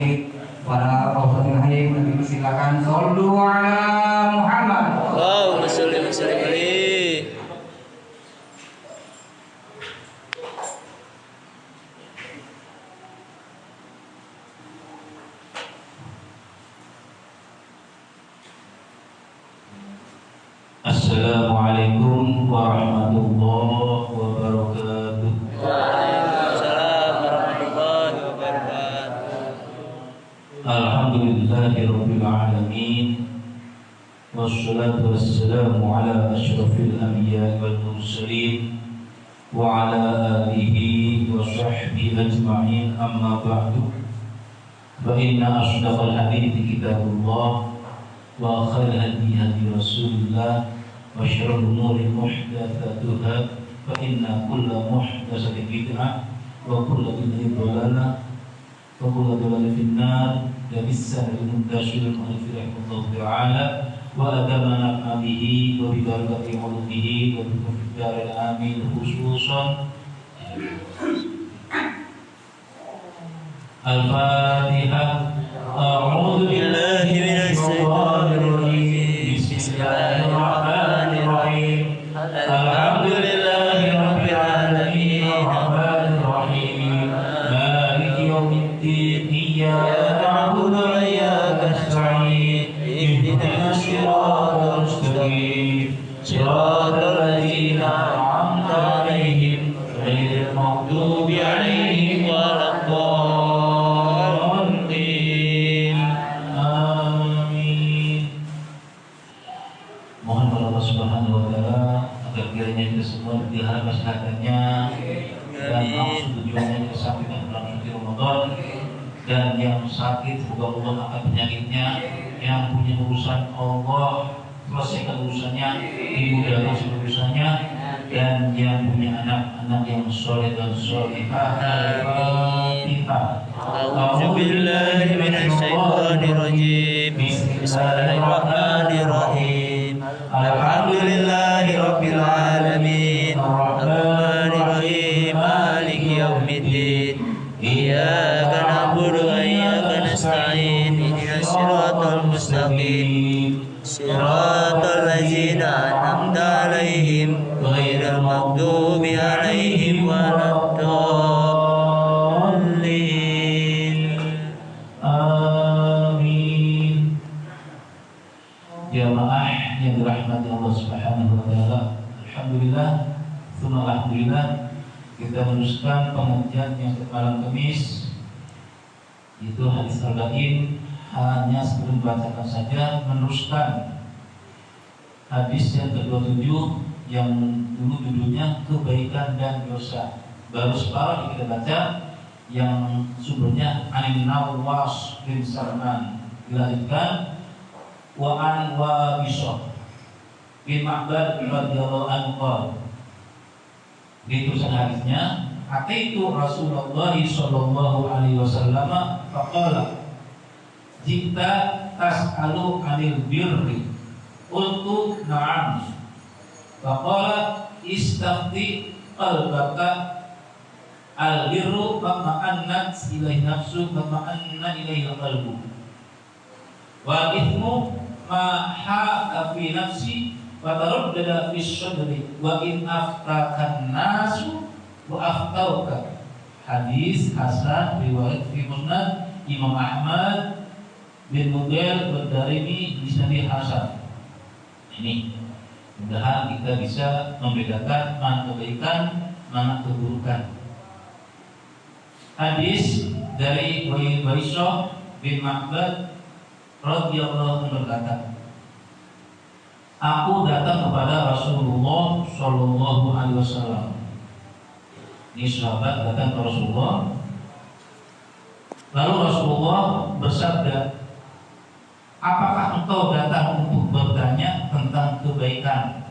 Para Ustadz Haim lebih silakan sallu ala Muhammad. Allahumma sholli wa sallim alaihi. Assalamualaikum warahmatullahi wabarakatuh. Waalaikumsalam warahmatullahi wabarakatuh. Alhamdulillahirabbil alamin. Wassalatu wassalamu ala asyrafil anbiya'i wal mursalin wa ala alihi wa sahbihi ajma'in, amma ba'du. Fa inna ashdaqal hadithi kitabullah wa khairal hadi hadi Rasulillah wa syarrul umuri muhdatsatuha fa inna kulla muhdatsatin bid'ah wa kullu bid'atin dhalalah wa kullu dhalalatin finnar. Dan bisanadil muntashir al-mu'allif ta'ala wa adamana bihi wa bi barakati ulumihi wa bi tawfiqil amin khususan Al-Fatihah. A'udzu billahi minasy syaithanir rajim. Bismillahirrahmanirrahim. Alhamdulillahi rabbil alamin. Arrahmanir rahim. Maliki yaumiddin. Iyyaka na'budu wa iyyaka nasta'in. Ihdinas siratal mustaqim. Siratal ladzina an'amta 'alaihim ghairil maghdubi 'alaihim waladdallin. Amin. Mohon kepada Allah Subhanahu wa taala agar kiranya kita semua dipelihara kesehatannya dan langsung tujuannya kesampaian bulan suci Ramadan. Dan yang sakit semoga Allah angkat penyakitnya, yang punya urusan Allah selesaikan urusannya, dimudahkan urusannya, dan yang punya anak-anak yang soleh dan solehah. Al-Fatihah. A'udzu billahi minasy syaithanir rajim. Bismillahirrahmanirrahim. Alhamdulillahi rabbil alamin. Arrahmanir rahim. Maliki yaumiddin. Iyyaka na'budu wa iyyaka nasta'in. Ihdinas siratal mustaqim. Siratal ladzina an'amta 'alaihim ghairil maghdubi 'alaihim waladdallin. Amin. Jamaah yang dirahmati Allah Subhanahu wa taala, alhamdulillah, tsumma alhamdulillah, kita meneruskan pengajian yang malam Kamis, itu hadis arba'in. Hanya sebelum bacakan saja, meneruskan hadis yang ke-27 yang dulu judulnya kebaikan dan dosa. Baru separuh kita baca yang sumbernya Anin Nawas bin Salman, dilanjutkan wa an wa bisah bin Ma'bad radhiyallahu anhu. Di tulisan hadisnya, ataitu Rasulullah sallallahu alaihi wasallam faqala jika tas'alu anil birri qultu na'am faqala istafti qalbaka al-birru ma'annat ilaihi nafsu ma'anna ilaihi qalbu wa ithmu ma ha'a fi nafsi wa taraddada fi sadri wa in aftakan nasu wa aftauka. Hadis hasan riwayat fi musnad Imam Ahmad bin Mudel Darimi Bisnadi Hasan. Ini mudah-mudahan kita bisa membedakan mana kebaikan, mana keburukan. Hadis dari Waisah bin Ma'bad radhiyallahu anhu berkata, aku datang kepada Rasulullah sallallahu alaihi wasallam. Ini sahabat datang ke Rasulullah. Lalu Rasulullah bersabda, apakah engkau datang untuk bertanya tentang kebaikan?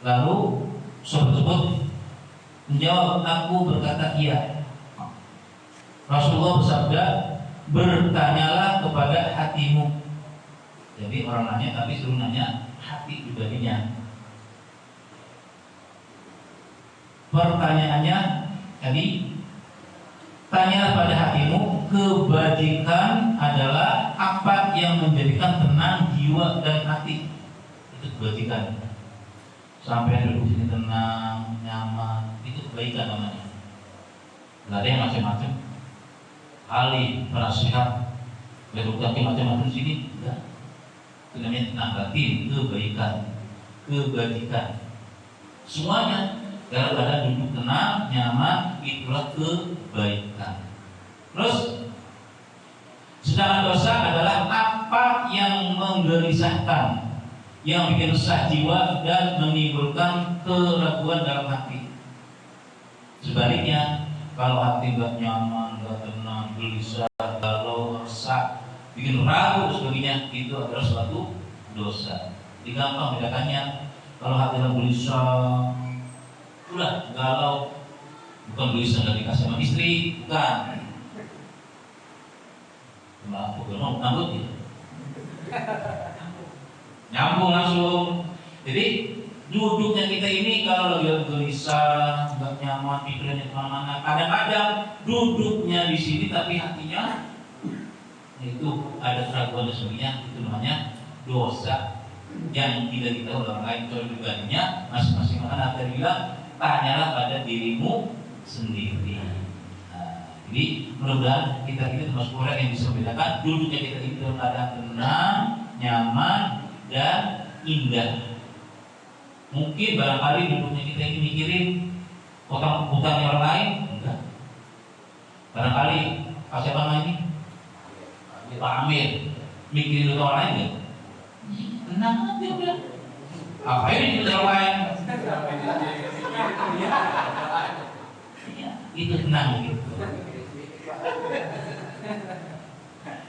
Lalu sahabat tersebut menjawab, aku berkata iya. Rasulullah bersabda, bertanyalah kepada hatimu. Jadi orang nanya tapi suruh nanya hati pribadinya. Pertanyaannya tadi, Tanyalah pada hatimu, kebajikan adalah apa yang menjadikan tenang jiwa dan hati. Itu kebajikan. Sampai duduk sini tenang, nyaman, itu kebaikan namanya. Gak ada yang macam-macam. Ahli, penasehat, duduk kaki macam-macam sini, enggak. Itu namanya tenang hati, kebaikan, kebajikan. Semuanya dalam keadaan duduk tenang, nyaman, itulah kebaikan. Terus, sedangkan dosa adalah apa yang menggelisahkan, yang bikin resah jiwa dan menimbulkan keraguan dalam hati. Sebaliknya, kalau hati nggak nyaman, nggak tenang, gelisah, galau, resah, bikin ragu dan sebagainya, itu adalah suatu dosa. Jadi gampang bedakannya. Kalau hati dalam gelisah, udah galau, bukan gelisah nggak dikasih sama istri, bukan. Bukan nambut ya. Nyambung langsung. Jadi duduknya kita ini kalau lagi gelisah, nggak nyaman, pikirannya kemana-mana. Kadang-kadang duduknya di sini tapi hatinya itu ada keraguan dan sebagainya. Itu namanya dosa yang tidak kita orang lain kecuali pribadinya masing-masing. Maka Nabi bilang, tanyalah pada dirimu sendiri. Nah, jadi mudah-mudahan kita termasuk orang yang bisa membedakan duduknya kita ini dalam keadaan tenang, nyaman, dan indah. Mungkin barangkali duduknya kita ini mikirin utang-utang orang lain, enggak. Barangkali Pak siapa ini? Pak Amir mikirin utang orang lain enggak? Tenang aja udah. Apa ini utang orang lain? Ya, itu tenang gitu.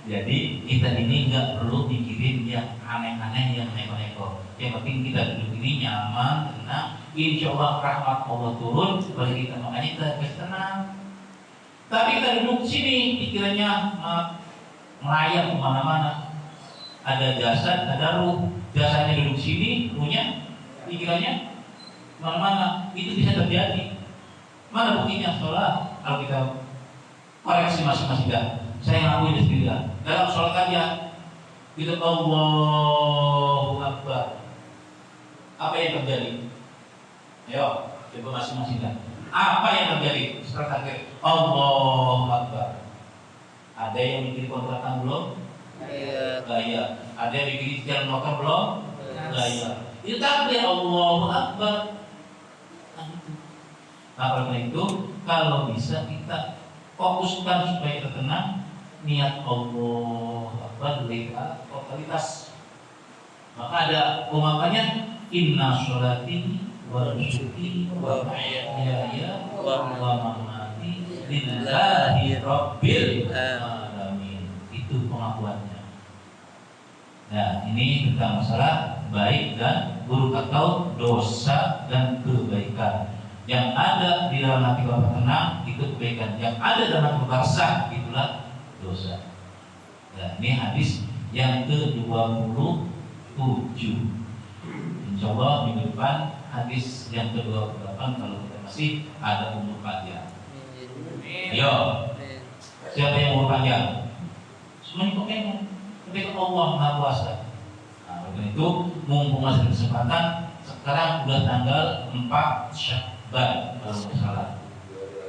Jadi kita ini nggak perlu mikirin yang aneh-aneh, yang neko-neko. Yang penting kita duduk ini nyaman, tenang. Insya Allah rahmat Allah turun kepada kita, makanya kita harus tenang. Tapi kita duduk sini pikirannya melayang kemana-mana. Ada jasad, ada ruh. Jasadnya duduk sini, ruhnya, pikirannya kemana-mana. Itu bisa terjadi. Mana buktinya? Sholat. Kalau kita koreksi masing-masing dah. Saya ngakuin sendiri dah. Dalam sholat aja kita Allahu Akbar. Apa yang terjadi? Ayo, coba masing-masing dah. Apa yang terjadi? Setelah takbir Allahu Akbar. Ada yang bikin kontrakan belum? Iya. Ada yang bikin jalan motor belum? Iya. Itu takbir Allahu Akbar. Nah, oleh itu kalau bisa kita fokuskan supaya kita tenang, niat Allahu Akbar lihat totalitas. Maka ada umpamanya inna sholati wa nusuki wa mahyaya wa mamati lillahi rabbil alamin. Itu pengakuannya. Nah, ini tentang masalah baik dan buruk atau dosa dan kebaikan. Yang ada di dalam hati Bapak tenang itu kebaikan. Yang ada dalam hati Bapak resah itulah dosa. Nah, ini hadis yang ke-27. Insya Allah minggu depan hadis yang ke-28 kalau kita masih ada umur panjang. Ayo, siapa yang umur panjang? Semuanya kok pengen. Ketika Allah Maha Kuasa. Nah, oleh itu mumpung masih kesempatan, sekarang udah tanggal 4 Syakban kalau tidak salah.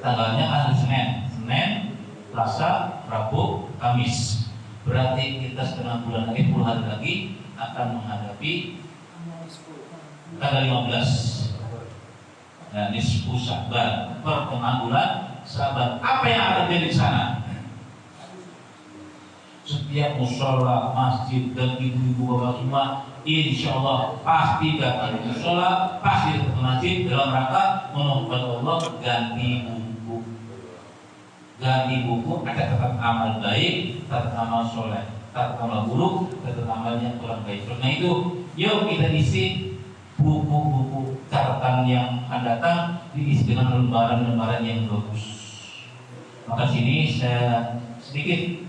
Tanggalnya kan Senin, Selasa, Rabu, Kamis. Berarti kita setengah bulan lagi, 10 hari lagi akan menghadapi tanggal 15. Nah, nisfu Syakban, pertengahan bulan Syakban. Apa yang akan terjadi di sana? Setiap musola, masjid dan ibu-ibu bapak semua, insya Allah pasti datang musola, pasti datang masjid dalam rangka memohon Allah ganti buku. Ganti buku, ada catatan amal baik, catatan amal soleh, catatan amal buruk, catatan amal yang kurang baik. Karena itu, yuk kita isi buku-buku catatan yang akan datang diisi dengan lembaran-lembaran yang bagus. Maka sini saya sedikit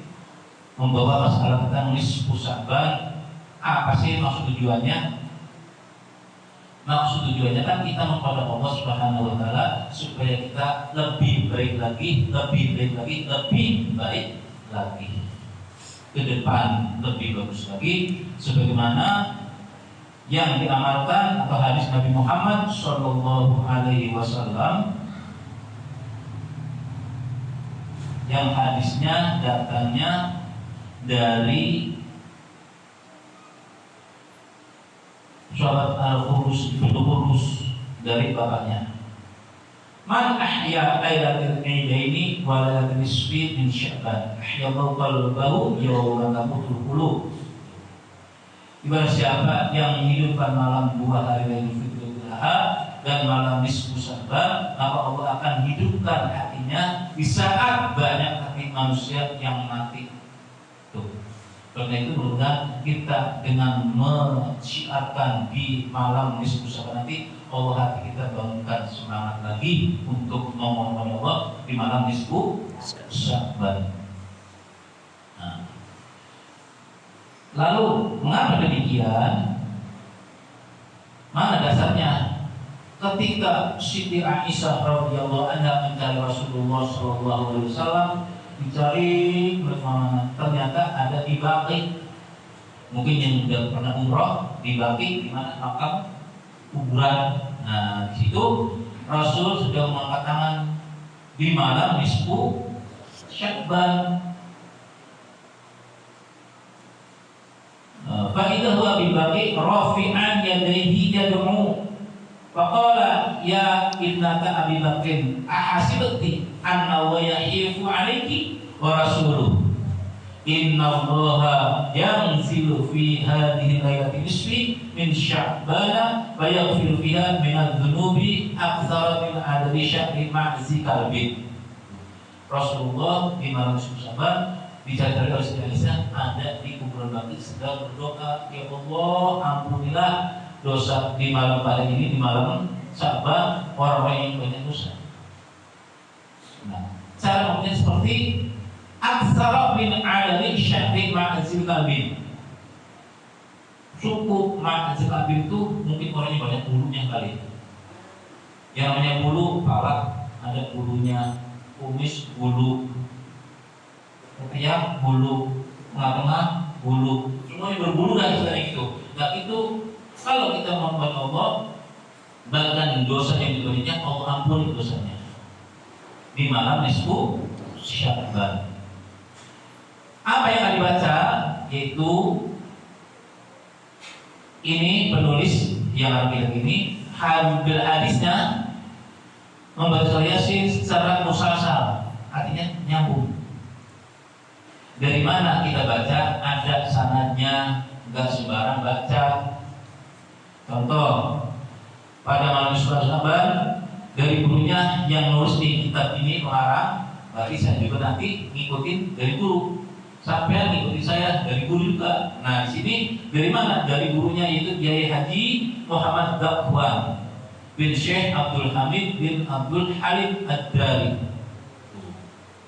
membawa masalah tentang nisfu Syakban. Apa sih maksud tujuannya? Maksud tujuannya kan kita menghadap Allah Subhanahu wa taala supaya kita lebih baik lagi, lebih baik lagi. Ke depan lebih bagus lagi sebagaimana yang diamalkan atau hadis Nabi Muhammad sallallahu alaihi wasallam yang hadisnya datangnya dari sahabat Al-Qurus, Ibnu Qurus dari bapaknya. Man ahya lailatul idaini wa lailatul nisfi min Sya'ban ahyallahu qalbahu yawma tamutul qulub. Ibarat siapa yang menghidupkan malam 2 hari Lailatul Fitr dan malam nisfu Sya'ban, maka Allah akan hidupkan hatinya di saat banyak hati manusia yang mati. Tuh. Karena itu mudah kita dengan menyiarkan di malam nisfu Sya'ban nanti Allah hati kita bangunkan semangat lagi untuk memohon Allah di malam nisfu Sya'ban. Nah. Lalu mengapa demikian? Mana dasarnya? Ketika Siti Aisyah radhiyallahu anha mencari Rasulullah sallallahu alaihi wasallam, dicari mana, ternyata ada di Baqi. Mungkin yang sudah pernah umrah di Baqi, di mana makam kuburan. Nah, di situ Rasul sudah mengangkat tangan di malam nisfu Sya'ban. Faidah huwa bi Baqi rafi'an yadayhi yad'u. Faqala ya ibnata Abi Bakrin ahasibti anna wa yahifu alayki wa rasuluh inna allaha yanzilu fi hadhihi lailati nisfi min Sya'ban wa yaghfiru fiha min adh-dhunubi aktsara min adadi syahri ma'zi kalbi. Rasulullah di malam Sya'ban dicari oleh Siti Aisyah ada di kuburan Baqi sedang berdoa, ya Allah ampunilah dosa di malam pada ini, di malam Sya'ban orang-orang yang banyak dosa. Nah, cara ngomongnya seperti aksara min adadi syahri ma'azil kalbin. Suku ma'azil kalbin itu mungkin orangnya banyak bulunya kali. Yang namanya bulu, kepala ada bulunya, kumis bulu, ketiak bulu, tengah-tengah bulu, semuanya berbulu dan sebagainya itu. Nah itu kalau kita mohon Allah, bahkan dosa yang diberinya Allah ampuni dosanya di malam nisfu Sya'ban. Apa yang akan dibaca? Yaitu ini penulis yang bilang ini hamil hadisnya membaca surah Yasin secara musalsal, artinya nyambung. Dari mana kita baca? Ada sanadnya, enggak sembarang baca. Contoh, pada malam Sya'ban dari gurunya yang nulis di kitab ini melarang, berarti saya juga nanti ngikutin dari guru. Sampai ngikutin saya dari guru juga. Nah di sini dari mana? Dari gurunya yaitu Kiai Haji Muhammad Dakhwan bin Syekh Abdul Hamid bin Abdul Halim Ad-Dari.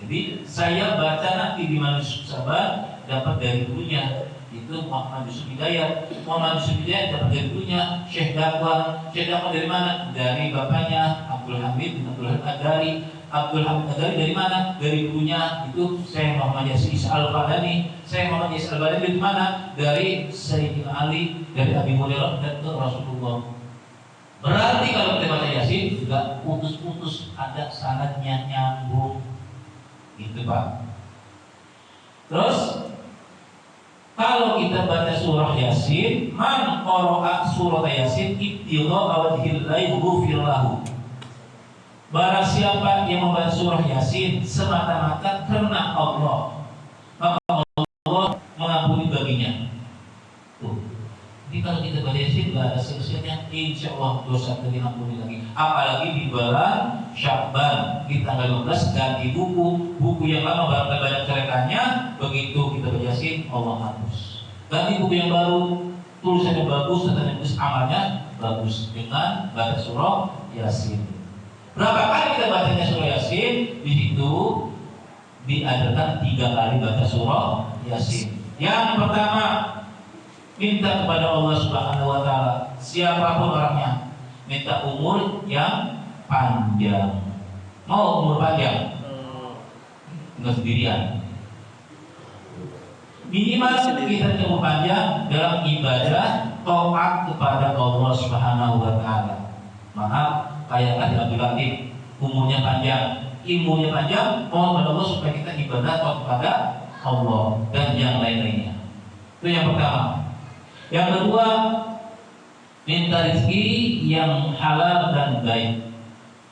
Jadi saya baca nanti di malam Sya'ban dapat dari gurunya itu Muhammad Yusuf Hidayat. Muhammad Yusuf Hidayat dapat dari gurunya Syekh Dakhwan. Syekh Dakhwan dari mana? Dari bapaknya Abdul Hamid bin Abdul Halim Ad-Dari. Abdul Hamid Ad-Dari dari mana? Dari gurunya itu Syekh Muhammad Yasin Al-Badani. Syekh Muhammad Yasin Al-Badani dari mana? Dari Sayyidina Ali, dari Abi Hurairah dan ke Rasulullah. Berarti kalau kita baca Yasin juga putus-putus, ada sanadnya nyambung. Itu Pak. Terus kalau kita baca surah Yasin, man qara'a surah Yasin ibtigha'a wajhillahi ghufirlahu. Barang siapa yang membaca surah Yasin semata-mata karena Allah, maka Allah mengampuni baginya. Tuh. Jadi kalau kita baca Yasin gak ada selesainya, insya Allah dosa kita diampuni lagi. Apalagi di bulan Sya'ban di tanggal 15 ganti buku yang lama barangkali banyak coretannya, begitu kita baca Yasin Allah hapus. Ganti buku yang baru, tulisannya bagus, katanya bagus, amalnya bagus dengan baca surah Yasin. Berapa kali kita bacanya surah Yasin? Di situ diajarkan 3 kali baca surah Yasin. Yang pertama, minta kepada Allah Subhanahu wa taala, siapapun orangnya, minta umur yang panjang. Mau umur panjang? Enggak sendirian. Minimal kita umur panjang dalam ibadah taat kepada Allah Subhanahu wa taala. Maaf, kayak tadi Abdul Latif, umurnya panjang, ilmunya panjang, mohon kepada Allah supaya kita ibadah taat kepada Allah dan yang lain-lainnya. Itu yang pertama. Yang kedua, minta rezeki yang halal dan baik,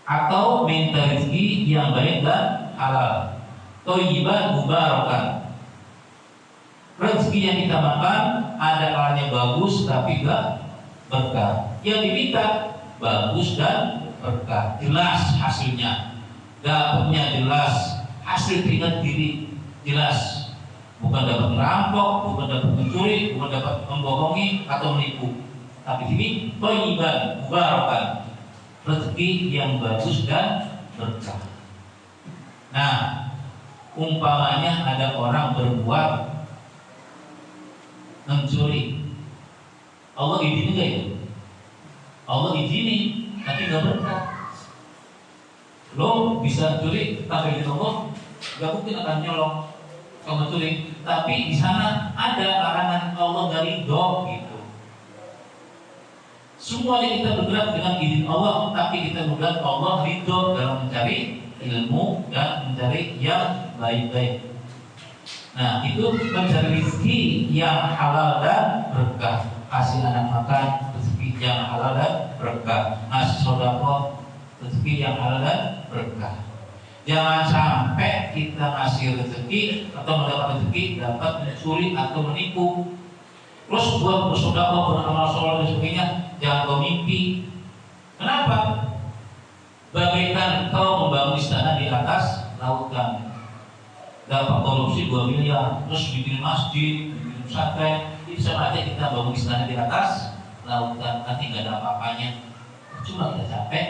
atau minta rezeki yang baik dan halal, thayyiban mubarakah. Rezeki yang kita makan ada kalanya bagus tapi gak berkah. Yang diminta bagus dan berkah, jelas hasilnya, dapatnya jelas, hasil keringat diri jelas, bukan dapat merampok, bukan dapat mencuri, bukan dapat membohongi atau menipu. Tapi ini thayyiban mubarakah, rezeki yang bagus dan berkah. Nah, umpamanya ada orang berbuat mencuri, Allah izinin gak ya? Allah izinin, tapi gak berkah. Lo bisa curi, tapi izin Allah gak mungkin akan nyolong kalau mencuri. Tapi di sana ada larangan Allah gak ridho gitu. Semuanya kita bergerak dengan izin Allah, tapi kita bergerak Allah ridho dalam mencari ilmu dan mencari yang baik-baik. Nah, itu mencari rezeki yang halal dan berkah. Kasih anak makan, rezeki yang halal dan berkah. Ngasih sedekah, rezeki yang halal dan berkah. Jangan sampai kita ngasih rezeki atau mendapat rezeki dapat mencuri atau menipu. Terus buat bersedekah, beramal soleh dan sebagainya, jangan kau mimpi. Kenapa? Bagaikan kau membangun istana di atas lautan, dapat korupsi 2 miliar, terus bikin masjid, bikin pesantren, itu sama aja kita bangun istana di atas lautan, nanti nggak ada apa-apanya. Cuma kita capek,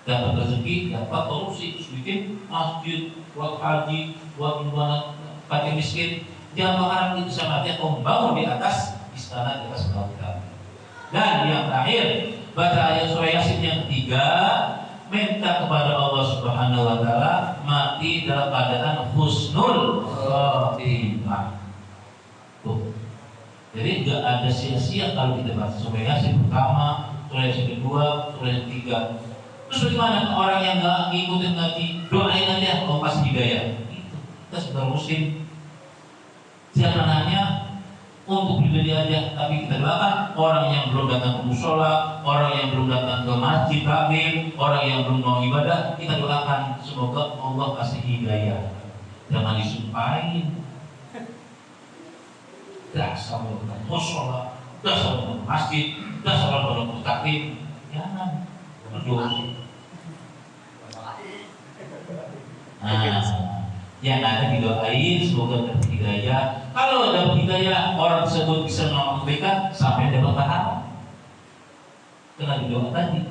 dapat rezeki, dapat korupsi, terus bikin masjid, buat haji, buat nyumbang fakir miskin. Jangan mengharap itu sama aja kau bangun di atas istana di atas lautan. Dan yang terakhir, baca ayat surah Yasin yang ketiga, minta kepada Allah Subhanahu wa taala mati dalam keadaan husnul khotimah. Tuh. Jadi enggak ada sia-sia kalau kita baca surah Yasin pertama, surah Yasin kedua, surah yang ketiga. Terus bagaimana orang yang enggak ngikutin ngaji, doain aja Allah pasti hidayah. Itu kita sebagai muslim jangan hanya untuk pribadi aja, tapi kita doakan orang yang belum datang ke musola, orang yang belum datang ke masjid taklim, orang yang belum mau ibadah, kita doakan semoga Allah kasih hidayah. Jangan disumpahin. Dasar orang ke musola, dasar orang ke masjid, dasar orang ke taklim, jangan berdoa. Yang ada didoain semoga dapat hidayah. Kalau dapat hidayah, orang tersebut bisa melakukan kebaikan sampai dapat pahala. Kena didoa tadi.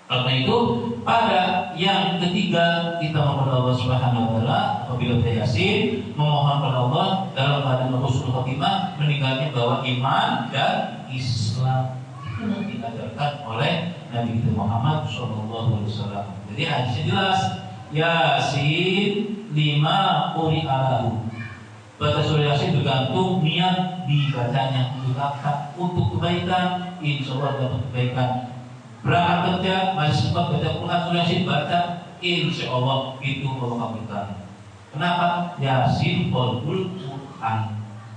Karena itu pada yang ketiga kita memohon Allah Subhanahu wa taala apabila baca Yasin, memohon kepada Allah dalam keadaan husnul khotimah, meninggalnya bawa iman dan Islam. Itu yang diajarkan oleh Nabi kita Muhammad SAW. Jadi hadisnya jelas. Yasin 5 quri'alahu. Baca surah Yasin bergantung niat dibacanya, dilakukan untuk kebaikan, insya Allah dapat kebaikan. Berangkat kerja masih sempat baca Quran surah Yasin, baca, insya Allah itu Allah kabulkan. Kenapa? Yasin qalbul Quran.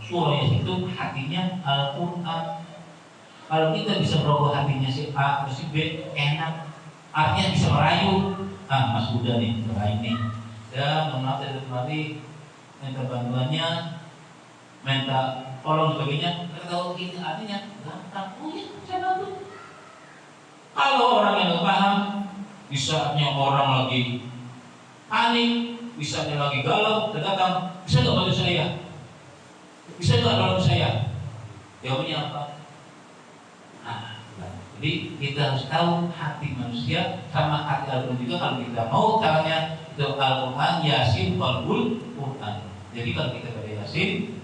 Surah Yasin itu hatinya Al-Quran. Kalau kita bisa merubah hatinya si A atau si B, enak. Artinya bisa merayu. Mas udah nih, merayu nih. Ya, mohon maaf dari kemarin minta bantuannya, minta tolong sebagainya. Kalau ini artinya gampang, oh ya saya bantu. Kalau orang yang nggak paham, bisanya orang lagi panik, bisanya lagi galau, datang, bisa nggak bantu saya? Bisa nggak bantu saya? Jawabnya apa? Jadi kita harus tahu hati manusia sama hati Al-Quran juga. Kalau kita mau caranya itu Al-Quran, Yasin, qalbul Quran. Jadi kalau kita baca Yasin,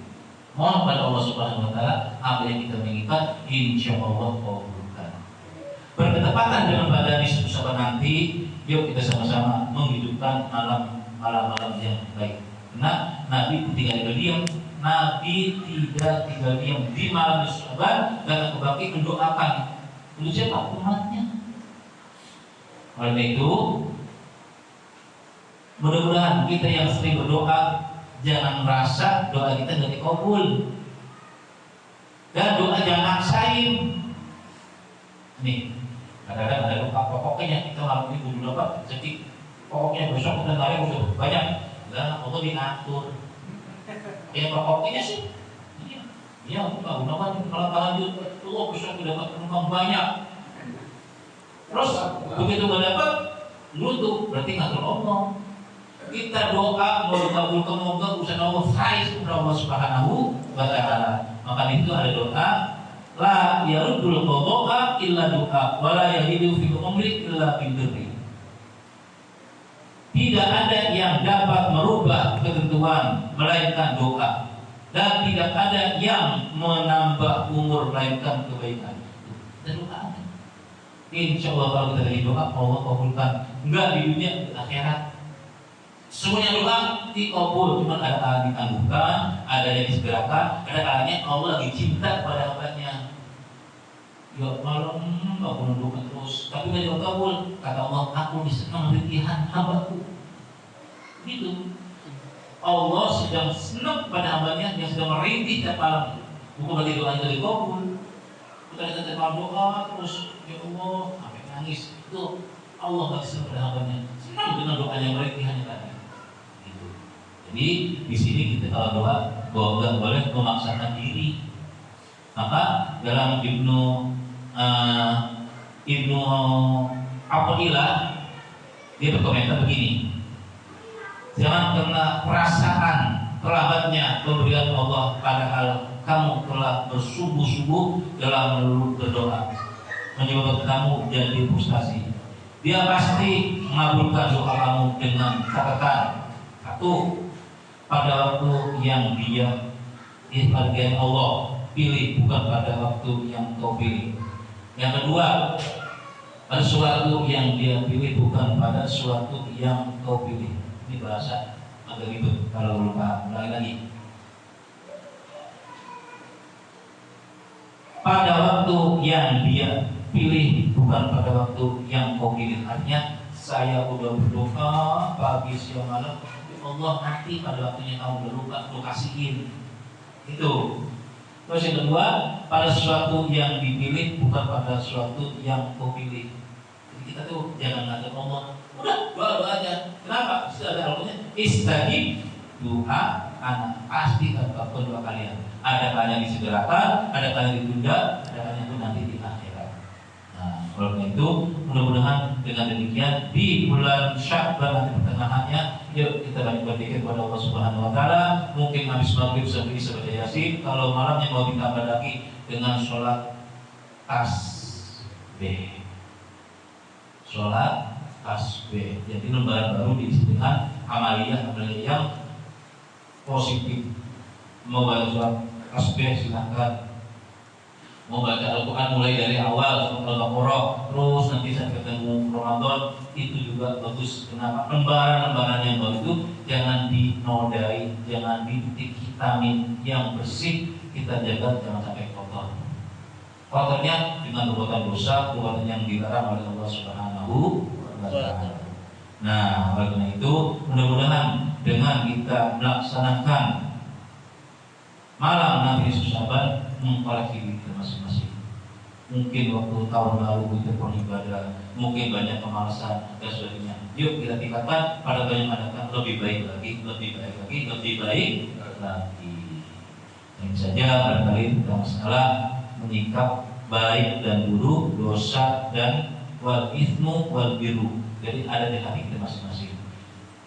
mohon pada Allah Subhanahu wa taala apa yang kita menginginkan insya Allah kabulkan. bertepatan dengan pada nisfu Syaban nanti, yuk kita sama-sama menghidupkan malam-malam yang baik. Karena Nabi tidak diam, Nabi tidak tinggal diam di malam nisfu Syaban dan kebaki mendoakan untuk siapa? Umatnya. Oleh itu, mudah-mudahan kita yang sering berdoa jangan merasa doa kita tidak dikabul, dan doa jangan maksain. Nih, kadang-kadang ada doa pokoknya kita malam ini kudu dapat rezeki, pokoknya besok kita tarik udah banyak, dan Allah diatur. Yang pokoknya sih, ya udah gunakan kalau lanjut, besok kita dapat penumpang banyak. Terus begitu nggak dapat, luntur, berarti ngatur Allah. Kita doa mau dikabulkan moga usaha Allah raih kepada Allah Subhanahu wa Ta'ala. Maka itu ada doa la yaruddul qadha illa doa wa la yahidu fi umri illa bidri. Tidak ada yang dapat merubah ketentuan melainkan doa, dan tidak ada yang menambah umur melainkan kebaikan. Dan doa. Insya Allah kalau kita dari doa Allah kabulkan. Enggak di dunia, di akhirat. Semuanya doa dikabul, cuma ada kalanya ditangguhkan, ada yang disegerakan, ada kalanya Allah lagi cinta kepada hambanya. Ya malam aku mendoakan terus, tapi nggak dikabul. Kata Allah, aku senang rintihan hambaku. Gitu. Allah sedang senang pada hambanya yang sedang merintih tiap malam. Bukan berarti doa itu dikabul. Kita tiap malam doa terus, ya Allah, sampai nangis. Itu Allah nggak senang pada hambanya. Senang dengan doanya merintihannya tadi. Jadi di sini kita kalau doa nggak boleh memaksakan diri. Maka dalam Ibnu Athaillah dia berkomentar begini: jangan karena perasaan terlambatnya pemberian Allah, padahal kamu telah bersungguh-sungguh dalam berdoa, menyebabkan kamu jadi frustasi. Dia pasti mengabulkan doa kamu dengan catatan: satu, pada waktu yang dia dihargai Allah pilih, bukan pada waktu yang kau pilih. Yang kedua, pada suatu yang dia pilih, bukan pada suatu yang kau pilih. Ini bahasa agak ribet kalau lupa. Ulangi lagi. Pada waktu yang dia pilih, bukan pada waktu yang kau pilih. Artinya saya udah berdoa pagi siang malam, Allah nanti pada waktunya kamu berdoa, lu kasihin. Itu. Terus yang kedua, pada sesuatu yang dipilih, bukan pada sesuatu yang kau pilih. Jadi kita tuh jangan ngajak Allah, udah doa aja. Kenapa? Sudah ada Allahnya. Istajib doa anak, pasti apapun doa kalian. Ada kalanya disegerakan, ada kalanya ditunda, ada kalanya itu nanti di akhirat. Nah, oleh itu mudah-mudahan dengan demikian di bulan Sya'ban nanti pertengahannya, yuk kita banyak berzikir kepada Allah Subhanahu wa Ta'ala. Mungkin habis maghrib sampai bisa baca Yasin. Kalau malamnya mau ditambah lagi dengan sholat tasbih. Sholat tasbih. Jadi lembaran baru diisi dengan amaliyah yang positif. Mau baca sholat tasbih silahkan. Mau baca Al-Quran mulai dari awal sampai Al-Baqarah, terus nanti saat ketemu Ramadan itu juga bagus. Kenapa? Lembaran-lembaran yang baru itu jangan dinodai, jangan dihitamin, yang bersih kita jaga, jangan sampai kotor. Kotornya dengan perbuatan dosa, perbuatan yang dilarang oleh Allah Subhanahu wa Ta'ala. Nah, oleh karena itu mudah-mudahan dengan kita melaksanakan malam nanti Syaban, mengkoreksi diri kita masing-masing. Mungkin waktu tahun lalu kita beribadah, mungkin banyak kemalasan dan sebagainya. Yuk kita tingkatkan pada banyak mengadakan lebih baik lagi, lebih baik lagi, lebih baik lagi. Ini saja barangkali kita masalah menyikap baik dan buruk, dosa dan wal ismu wal biru. Jadi ada di hati kita masing-masing.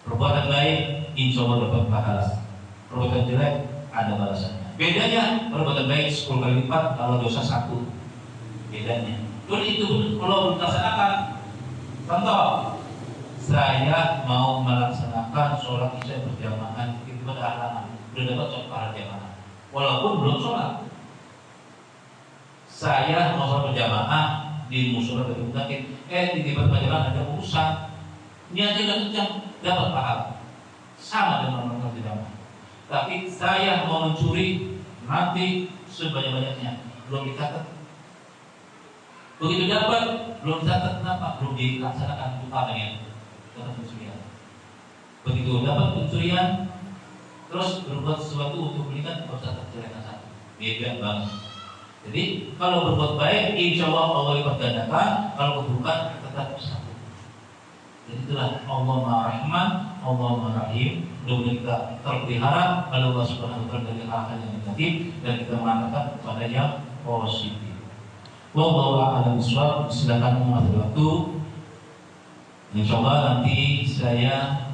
Perbuatan baik insya Allah dapat pahala. Perbuatan jelek ada balasannya. Bedanya perbuatan baik 10 kali lipat, kalau dosa 1. Bedanya. Dan itu kalau dilaksanakan. Contoh, saya mau melaksanakan sholat isya berjamaah, itu ada halangan. Udah dapat sholat pahala jamaah, walaupun belum sholat. Saya mau sholat berjamaah di musola dari mutakin, di tempat pelajaran ada urusan, ini aja nggak kencang dapat pahala, sama dengan orang tidak. Tapi saya mau mencuri nanti sebanyak-banyaknya belum dicatat. Begitu dapat belum dicatat, kenapa? Belum dilaksanakan upahnya, kata pencurian. Begitu dapat pencurian, terus berbuat sesuatu untuk meningkat, bercatat kejelekan satu, beda banget. Jadi kalau berbuat baik, insya Allah lipat gandakan. Kalau keburukan tetap satu. Jadi itulah Allah Maha Rahman, Allah Maha Rahim. Mudah-mudahan kita terpelihara oleh Allah Subhanahu Wa Taala dari hal-hal yang negatif dan kita mengatakan kepada yang positif. Wallahu a'lam bishawab. Silakan mengatur waktu. Insya Allah nanti saya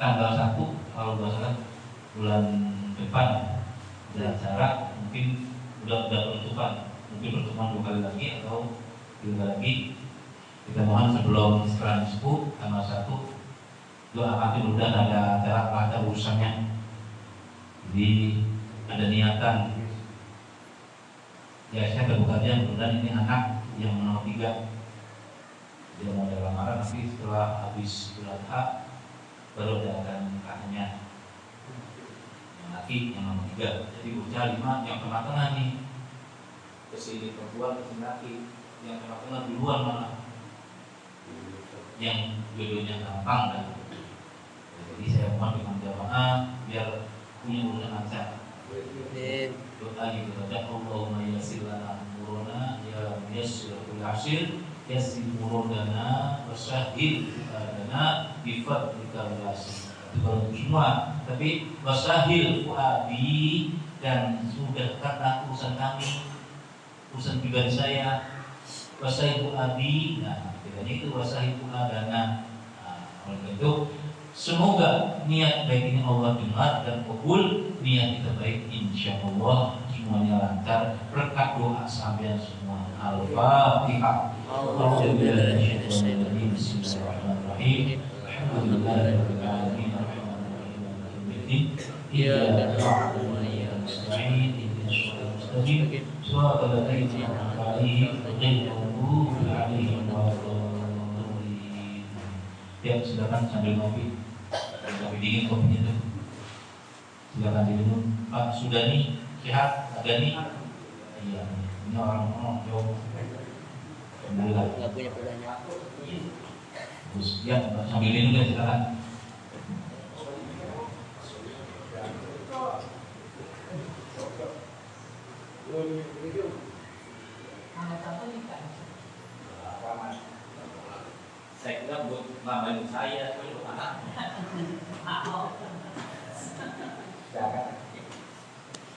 tanggal 1 kalau nggak salah bulan depan ada acara, mungkin udah penutupan, mungkin pertemuan 2 kali lagi atau 3 kali lagi. Kita mohon sebelum setelah disebut tanggal 1 doakan mudah ada urusannya. Jadi ada niatan. Ya saya terbuka mudah ini anak yang nomor 3 dia mau ada lamaran, nanti setelah habis bulan H baru ada kakaknya yang laki yang nomor 3. Jadi bocah 5 yang tengah-tengah nih, kesini perempuan kesini laki, yang tengah-tengah duluan malah yang jodohnya gampang dan jadi saya mohon dengan jamaah biar punya urusan lancar. Doa gitu saja, Allahumma yassir lana umurana ya yassir kulli asir yassir umurana wasahil lana bi fadlika yassir. Itu kalau semua, tapi wasahil fuadi dan mudahkanlah urusan kami, urusan pribadi saya. Wasahil fuadi, nah bedanya itu wasahil fuadana. Oleh itu semoga niat baik ini Allah dengar dan kabul. Niat kita baik, insya Allah semuanya lancar. Berkat doa sampai semua. Al-Fatihah. Bismillahirrahmanirrahim. Alhamdulillahirabbil alamin. Arrahmanirrahim. Iyyaka na'budu wa iyyaka nasta'in. Ihdinas siratal mustaqim. Shiratal ladzina an'amta 'alaihim ghairil maghdubi 'alaihim waladdallin. Ya, silakan sambil ngopi. Kopi dingin kopinya tuh. Silakan diminum. Pak Sudani sehat? Agani? Iya. Ini orang jauh. Alhamdulillah. Nggak punya pertanyaan. Terus ya sambil minum ya silakan. Saya kira buat nambahin saya, buat anak.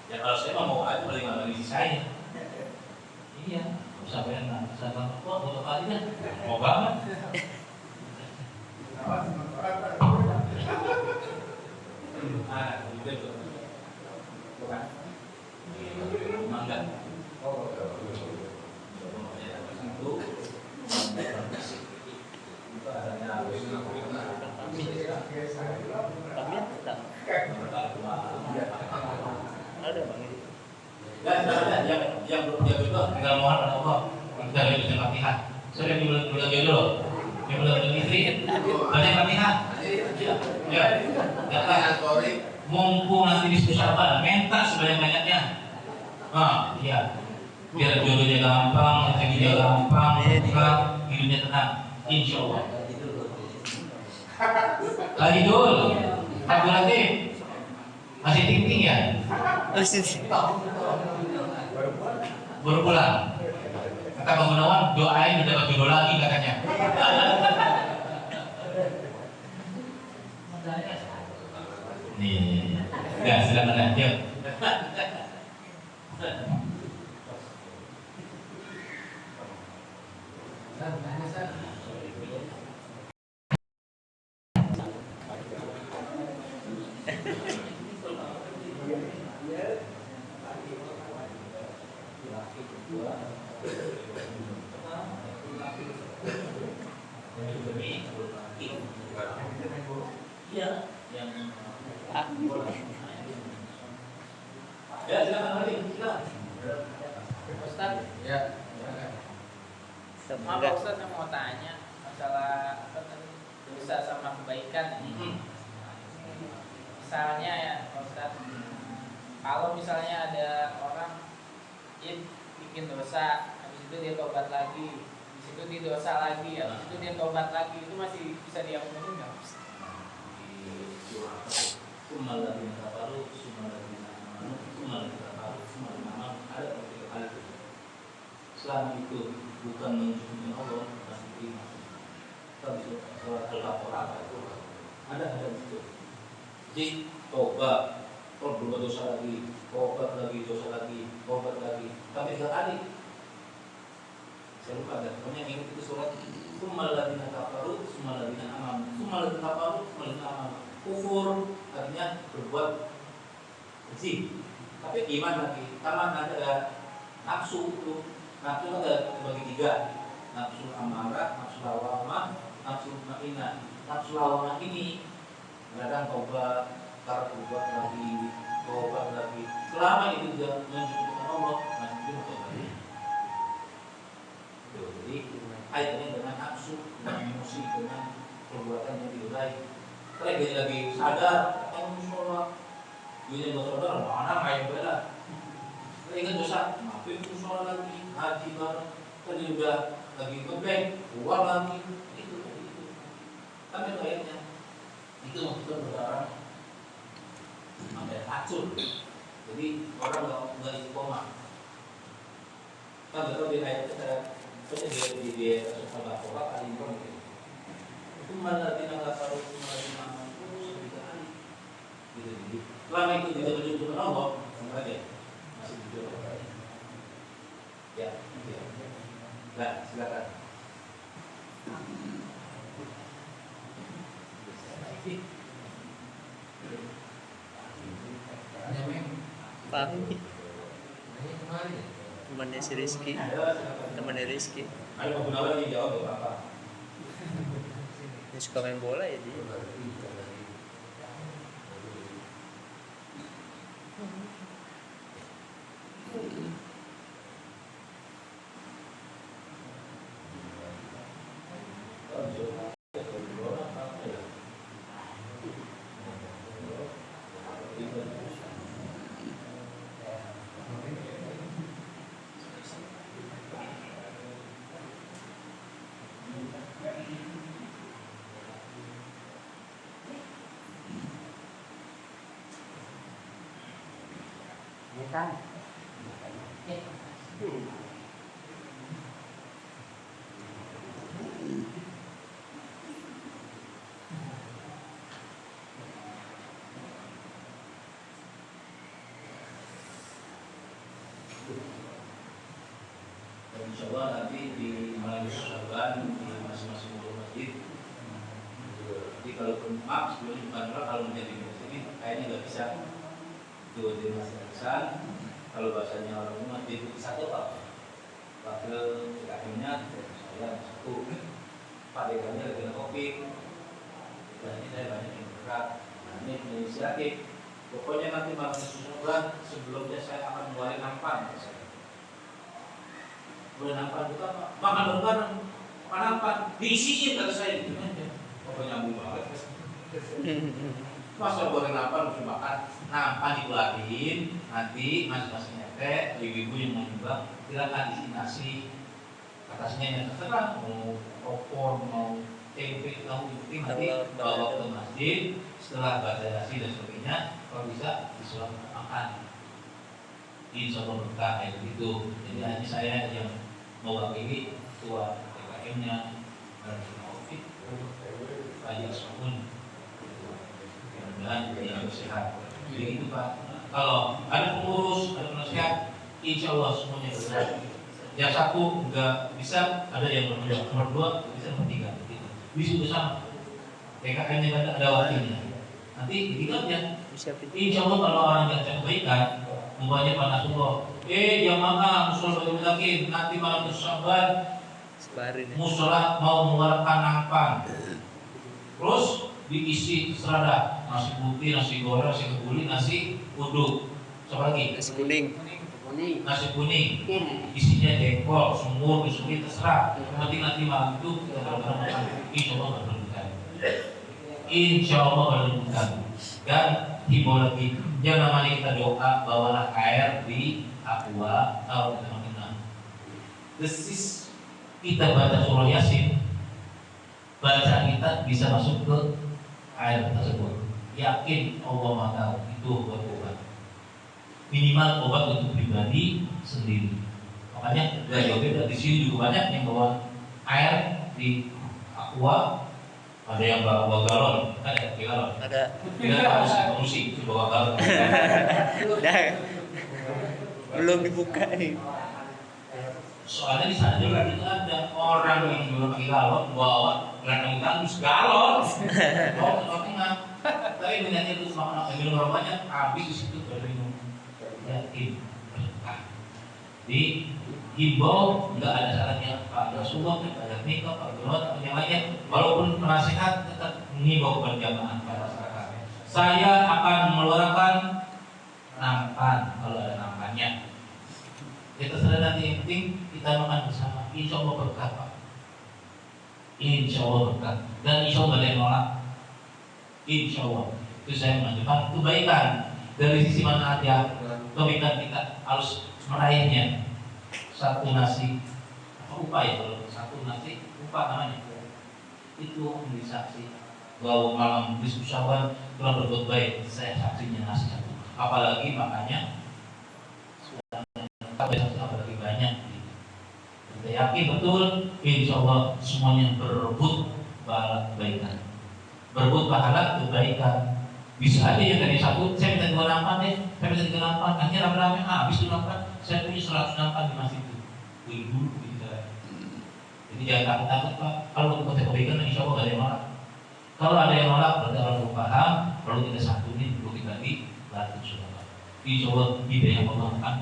Ya kalau saya mau aja paling nambahin saya. Iya, sampai enak, sampai foto kali kan, mau banget. Juga tuh, bukan? Mangga. Yang belum jago itu tinggal mohon pada Allah. Kita lihat baca Fatihah. Saya belum jago dulu. Yang belum jago istri, baca Fatihah. Ya. Mumpung nanti diskusi apa, minta sebanyak-banyaknya. Iya. Biar jodohnya gampang, rezekinya gampang, hidupnya tenang. Insya Allah. Lagi dulu, tabulatif. Masih ting-ting ya? Baru pulang. Kata Bang Gunawan, doain udah dapat jodoh lagi katanya. Nih, ya silakan aja. Ya, silakan. Maaf Pak Ustaz, saya mau tanya masalah apa tadi, dosa sama kebaikan. Misalnya ya Pak Ustaz, kalau misalnya ada orang bikin dosa, habis itu dia tobat lagi, habis itu dia dosa lagi, habis itu dia tobat lagi, itu masih bisa diampuni nggak? Selama itu bukan menunjukkan Allah, masih terima. Kita bisa sholat al-Baqarah itu ada itu. Jadi tobat, kalau berbuat dosa lagi, tobat lagi, dosa lagi, tobat lagi, tapi 3 kali. Saya lupa ada. Pokoknya ingat itu surat Tsummal ladzina kafaru, tsummal ladzina amanu, tsummal ladzina kafaru, tsummal ladzina amanu. Kufur artinya berbuat keji, tapi iman lagi. Taman ada nafsu itu. Nafsu ada bagi 3. Nafsu amarah, nafsu lawamah, nafsu mutmainnah. Nafsu lawamah ini kadang tobat, karena berbuat lagi, tobat lagi. Selama itu tidak menunjukkan Allah, masih itu tobat. Jadi kaitannya dengan nafsu, dengan emosi, dengan perbuatan yang tidak baik. Kalau dia lagi sadar, yang sholat, dia nggak sadar, mana main bela. Kalau ingat dosa, maafin sholat lagi, haji bareng. Tadi udah lagi ngeblank, keluar lagi, itu. Tapi kayaknya itu maksudnya berdarah sampai hancur. Jadi orang nggak istiqomah. Kan betul di ayat kita, di Al-Baqarah kali ini. Itu malah tidak tahu malah gitu. Selama itu tidak menunjukkan Allah, aja masih jujur. Ya. Nah, silakan. Pak, temannya si Rizky, temannya Rizky. Ada penggunaan yang jawab berapa? Dia suka main bola ya dia. Dan insya Allah nanti di malam Syawal di masing-masing masjid. Jadi kalau maaf sebelum bukan kalau menjadi masjid ini kayaknya nggak bisa. Itu di masjid. Kalau bahasanya orang rumah itu satu pak. Wakil PKM-nya saya satu. Pak Dekannya lagi kopi. Dan ini saya banyak yang bergerak. Nah ini inisiatif. Pokoknya nanti malam Syawal sebelumnya saya akan mengeluarkan nampan. Boleh nampan bukan makan bareng, makan nampan diisiin kata saya gitu aja. Pokoknya nyambung banget. Masa boleh nampan mesti makan nampan dikeluarin, nanti masing-masing nyete, ibu-ibu yang mau nyumbang silakan isi nasi. Atasnya yang terserah mau opor, mau tempe, mau penting nanti bawa ke masjid setelah baca nasi dan sebagainya, kalau bisa disuruh makan. Insya Allah berkah kayak begitu. Jadi hanya saya yang mewakili ketua PKM-nya dan Taufik Pak Yasmun. Mudah-mudahan dia sehat. Jadi itu Pak. Kalau ada pengurus, ada penasihat, insya Allah semuanya benar. Yang satu nggak bisa, ada yang nomor 2, bisa nomor 3. Bisa bersama. PKM-nya ada wakilnya. Nanti ditinggalnya. Insya Allah kalau orang yang kebaikan, umpamanya Pak Nasrullah, jamaah musola bagi mutakin, nanti malam Syawal musola mau mengeluarkan nampan, terus diisi serada nasi putih, nasi goreng, nasi kebuli, nasi uduk. Apa lagi? Nasi kuning. Nasi kuning, isinya jengkol, semur, biskuit, terserah. Penting nanti malam itu kita benar-benar makan. Insya Allah berbukan. Insya Allah berbukan. Dan himbau lagi, yang namanya kita doa, bawalah air di aqua atau kita minum. Desis kita baca surah Yasin, baca kita bisa masuk ke air tersebut. Yakin Allah Maha tahu itu obat. Minimal obat untuk pribadi sendiri. Makanya dari di sini juga banyak yang bawa air di aqua, ada yang bawa galon, ada galon. Ada. Kita harus konsumsi bawa galon. Dah. Belum dibuka nih. Soalnya di sana juga itu ada orang yang jual pakai galon bawa gelandang galon. Bawa ke tengah. Tapi minatnya itu sama minum orang banyak habis di situ baru minum. Yakin. Di himbau nggak ada syaratnya Pak Rasulullah, ada nikah, Pak Rasulullah atau yang lainnya. Walaupun penasehat tetap mengimbau berjamaah pada masyarakat. Saya akan mengeluarkan nampan kalau ada nampannya. Kita sudah nanti yang penting kita makan bersama. Insya Allah berkah Pak. Insya Allah berkah. Dan insya Allah ada yang nolak. Insya Allah. Itu saya mengajukan kebaikan dari sisi mana aja. Kebaikan kita harus meraihnya. Satu nasi apa upah ya, kalau satu nasi upah namanya itu menjadi saksi bahwa malam diskusawan telah berbuat baik. Saya saksinya nasi satu, apalagi makanya apalagi banyak. Kita yakin betul insya Allah semuanya berebut pahala kebaikan, berebut pahala kebaikan. Bisa aja ya dari satu, saya minta 2 nampan deh, saya minta 3 nampan, akhirnya rame-rame, habis 2 nampan, saya punya 100 nampan di masjid itu. Dulu gitu. Jadi jangan takut-takut Pak, kalau kita kebaikan insya Allah gak ada yang nolak. Kalau ada yang nolak, berarti orang belum paham, perlu kita santunin, perlu kita dilatih sudah Pak. Insya Allah hidayah Allah akan.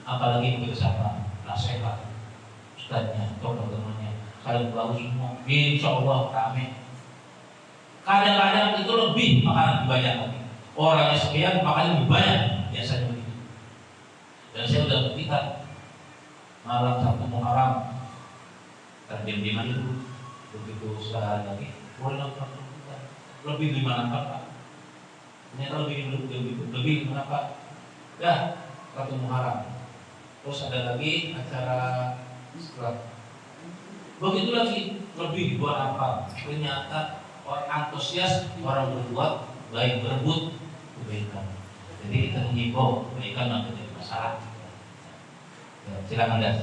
Apalagi bersama nasihat, ustadznya, teman-temannya, saling tahu semua, insya Allah rame. Kadang-kadang itu lebih makanan banyak lagi. Orangnya sekian, makannya lebih banyak. Biasanya begitu. Dan saya sudah buktikan malam 1 Muharram terdiam-diaman itu begitu sehari lagi boleh nonton lebih 5 nampak Pak. Ternyata lebih kenapa? Dah 1 Muharram. Terus ada lagi acara setelah begitu lagi lebih 2 nampak. Ternyata orang antusias, orang berbuat baik, berebut kebaikan. Jadi kita mengimbau kebaikan yang menjadi masalah. Ya, silakan Das.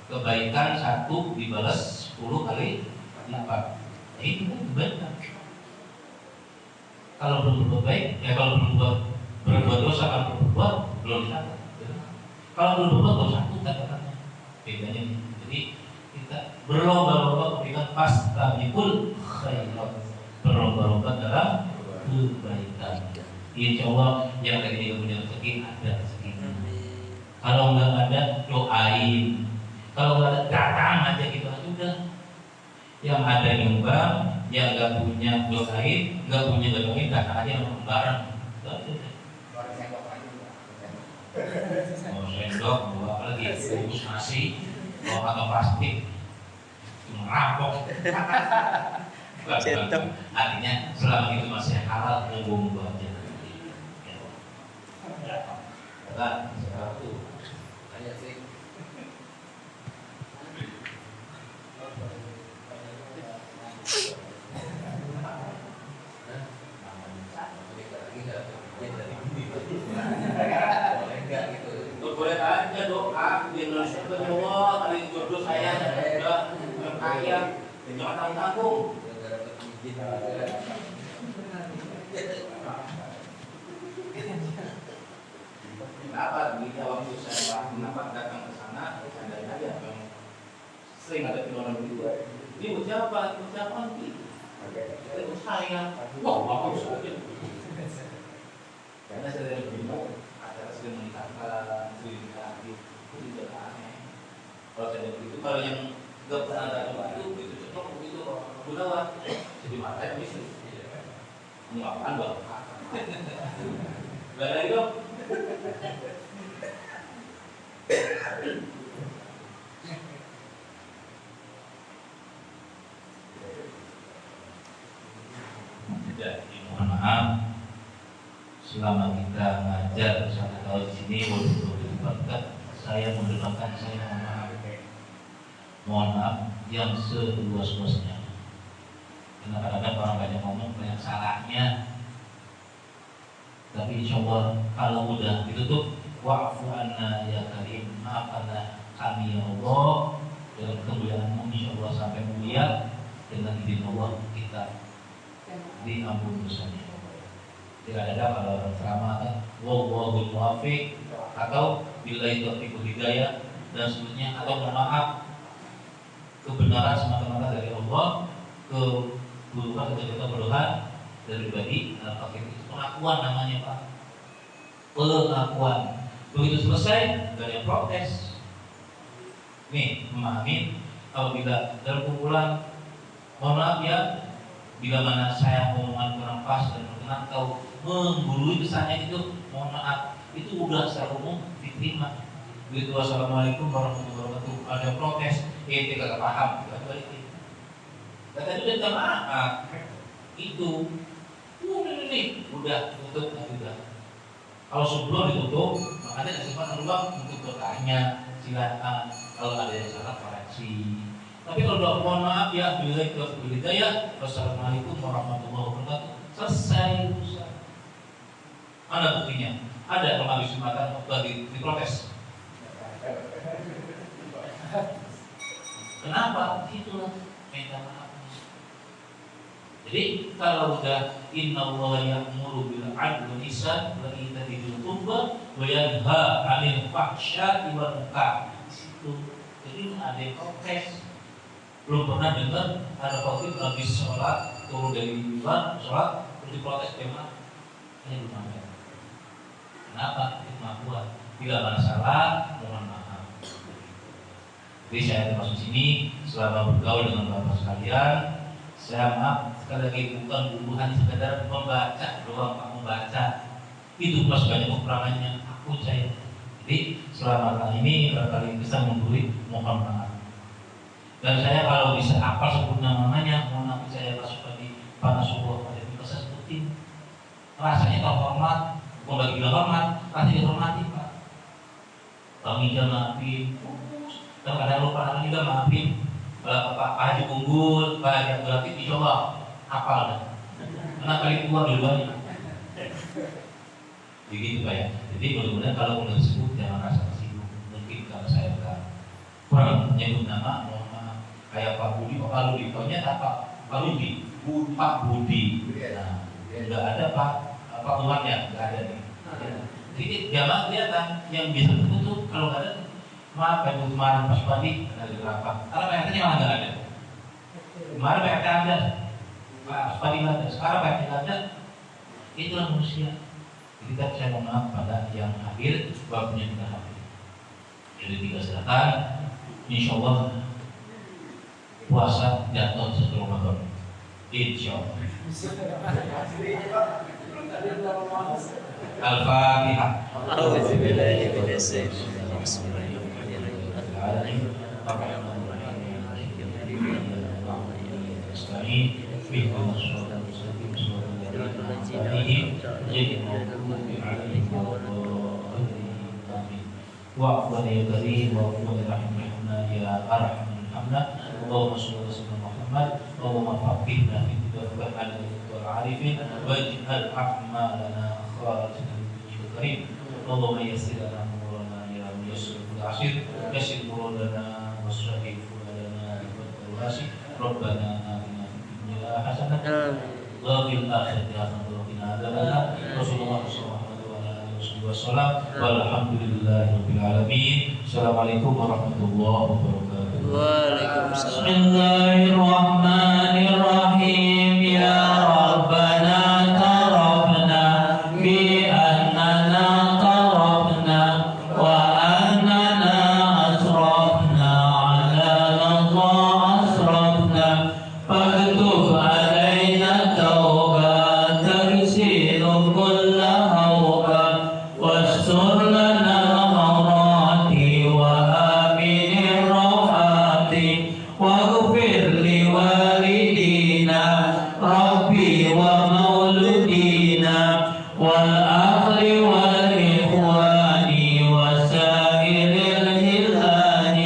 Kebaikan 1 dibalas 10 kali lipat. Ini kebaikan. Kalau belum berbuat baik, ya kalau belum berbuat dosa, kalau berbuat belum dicatat. Kalau belum berbuat dosa, catatannya bedanya. Jadi kita berlomba-lomba kebaikan fastabiqul khairat, berlomba-lomba dalam kebaikan. Insya Allah yang tadi punya rezeki ada rezeki. Kalau nggak ada doain. Kalau nggak ada datang aja gitu aja udah. Yang ada nyumbang, yang nggak punya doain, nggak punya doain datang aja nonton bareng. Mau sendok, bawa apa lagi? Bungkus nasi, bawa kantong plastik, merampok. Artinya selama itu masih halal, monggo aja. Kan, satu. Tanya sih. Boleh aja doa di Indonesia Allah kali jodoh saya sudah kaya jangan tanggung-tanggung. Kenapa begitu waktu saya kenapa datang ke sana saya aja sering ada orang begitu. Ini ucapan gitu. Itu saya. Wah bagus aja. Karena saya dari dulu acara sedang menikahkan, itu juga aneh. Kalau saya begitu, kalau yang Gak pernah ada itu ceplok begitu Gunawan jadi marahin istri. Mau apaan bang? Gak ada itu. Jadi mohon maaf selama kita ngajar 1 tahun di sini berkat saya mendoakan saya mohon maaf yang seluas-luasnya. Karena kadang-kadang orang banyak ngomong banyak salahnya. Tapi insya Allah kalau udah ditutup wa'fu anna ya karim, maafkanlah kami ya Allah dalam kemuliaan-Mu insya Allah sampai mulia dengan izin Allah kita diampuni dosanya. Tidak ada kalau orang ceramah kan wallahul muwaffiq atau billahi taufiq hidayah dan seterusnya, atau mohon maaf kebenaran semata-mata dari Allah, keburukan atau kebodohan dari pribadi. Pakai itu pengakuan namanya Pak, pengakuan. Begitu selesai gak ada protes. Nih memahami apabila dalam kumpulan mohon maaf ya bila mana saya omongan kurang pas dan berkenan atau menggurui kesannya itu mohon maaf, itu udah secara umum diterima. Begitu wassalamualaikum warahmatullahi wabarakatuh ada protes, tidak paham, kita balikin. Kata itu minta maaf, itu udah tutup, udah. Kalau sebelum ditutup, makanya kesempatan ruang untuk bertanya, silakan. Kalau ada yang salah koreksi. Tapi kalau doa mohon maaf ya, bila itu hidayah, wassalamualaikum warahmatullahi wabarakatuh, selesai urusan. Mana buktinya? Ada kalau habis Jumatan diprotes. Kenapa? Itulah minta maaf. Jadi kalau udah innallaha ya'muru bil 'adli wal ihsan wa ita'i dzil qurba wa yanha 'anil fahsya'i wal munkar. Di situ. Jadi ada protes. Belum pernah dengar ada khotib habis sholat turun dari mimbar sholat terus diprotes jemaah. Ini belum ada. Kenapa? Itu pengakuan. Bila ada salah, mohon maaf. Jadi saya termasuk sini selama bergaul dengan bapak sekalian, saya maaf sekali lagi bukan buruhan sekedar membaca doang, Pak, membaca. Itu plus banyak kekurangannya. Aku saya. Jadi selama kali ini barangkali bisa memberi, mohon maaf. Dan saya kalau bisa apal sebut namanya, mohon maaf saya masuk di panas subuh pada bisa sebutin. Rasanya terhormat, bukan lagi bilang hormat, rasanya dihormati Pak. Bang Ija maafin, kadang-kadang lupa namanya juga maafin. Pak Haji Unggul, Pak Haji Abdul Latif, insya Allah apal dah. Karena kali tua duluan. Begitu Pak ya. Jadi mudah-mudahan kalau udah disebut jangan rasa tersinggung. Mungkin kalau saya kurang menyebut nama, mohon maaf. Kayak Pak Budi, Pak Rudi, ternyata Pak Rudi, Pak Budi. Nah, nggak ada Pak Tuhannya, nggak ada nih. Jadi jamaah kelihatan yang bisa tertutup kalau nggak ada. Maaf, Pak kemarin pas pagi ada berapa? Karena PRT-nya malah nggak ada. Kemarin PRT ada, Pak Padi nggak ada. Sekarang PRT nggak ada. Itulah manusia. Jadi kan saya mohon maaf pada yang hadir, waktunya kita hadir. Jadi kita silakan. Insya Allah puasa jatuh setelah Ramadan. Insya Allah. Al-Fatihah. A'udzubillahi minasyaitonir rajim. Wa'fu ya karim wa'fu rahimahna ya arhamna Allahumma sholli ala sayyidina Muhammad Allahumma faqihna fi din wal arifin waj'al a'malana khalisatan lil karim Allahumma yassir lana umurana ya muyassir kulli asir yassir umurana washrah fuadana wa wasi rabbana atina fid dunya hasanah wa fil akhirati hasanah wa qina adzabannar Rasulullah Wassalamualaikum walhamdulillahirabbil alamin. Assalamualaikum warahmatullahi wabarakatuh. Waalaikumsalam. Bismillahirrahmanirrahim. Ya Rabbana tarafna bi annana tarafna wa annana asrafna ala واغفر لوالدينا ربي ومولودينا والأخر والإخوان وسائر الهلال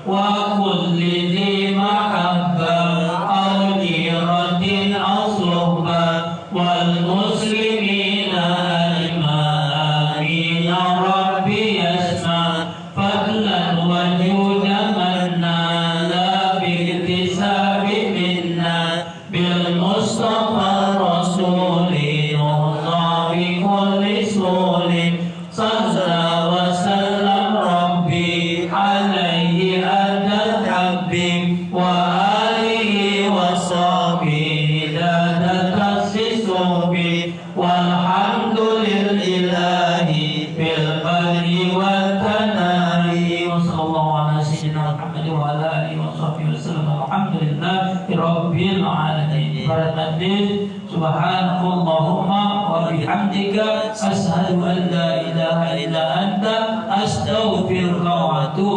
وكل ذي محبة أو جيرة أو صحبة والمسلمين أجمعين ربي يسمع فضلا وجودا منا لا باكتساب منا بالمصطفى الرسول الله بكل سول صلى وسلم ربي عليه أدى الحب وآله وصحبه ذات تخصصه والحمد لله بالبر والثناء وصلى الله على سيدنا محمد وعلى آله وصحبه وسلم الحمد لله رب العالمين. سبحانك اللهم وبحمدك أشهد أن لا إله إلا أنت أستغفرك وأتوب